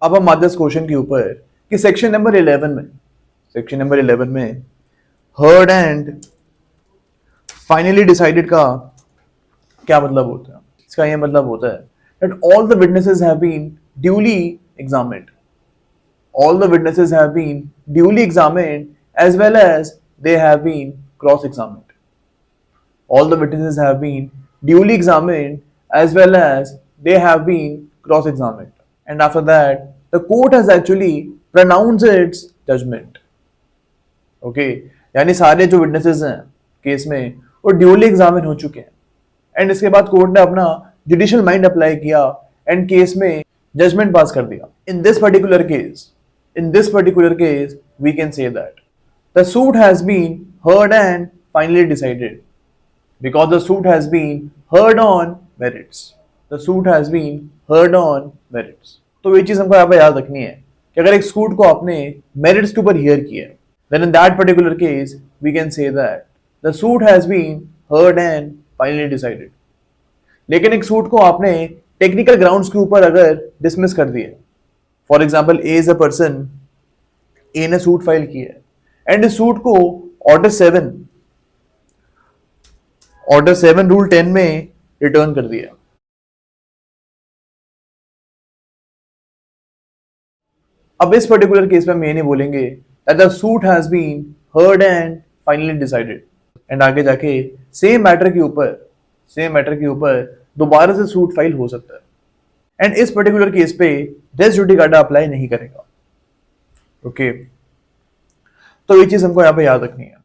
अब हम आते हैं इस क्वेश्चन के ऊपर कि सेक्शन नंबर 11 में हर्ड एंड फाइनली डिसाइडेड का क्या मतलब होता है। इसका ये मतलब होता है that all the witnesses have been duly examined. All the witnesses have been duly examined as well as they have been cross-examined. All the witnesses have been duly examined as well as they have been cross-examined. And after that, the court has actually pronounced its judgment. Okay, यानी सारे जो witnesses हैं case में वो duly examine हो चुके हैं and इसके बाद कोर्ट ने अपना जुडिशियल माइंड अप्लाई किया एंड केस में जजमेंट पास कर दिया. In this particular case we can say that the suit has been heard and finally decided because the suit has been heard on merits. The suit has been heard on merits. तो ये चीज हमको यहाँ पे याद रखनी है कि अगर एक सूट को आपने मेरिट्स के ऊपर हियर किया है, then in that particular case we can say that the suit has been heard and finally decided. लेकिन एक सूट को आपने टेक्निकल ग्राउंड्स के ऊपर अगर डिसमिस कर दिया, for example A is a person, A ने सूट फाइल किया एंड इस सूट को ऑर्डर 7 रूल 10 में रिटर्न कर दिया. अब इस पर्टिकुलर केस में हम ये नहीं बोलेंगे that the suit has been heard and finally decided and आगे जाके सेम मैटर के ऊपर दोबारा से सूट फाइल हो सकता है एंड इस पर्टिकुलर केस पे रेस जुडिकाटा अप्लाई नहीं करेगा. ओके, तो ये चीज हमको यहाँ पे याद रखनी है.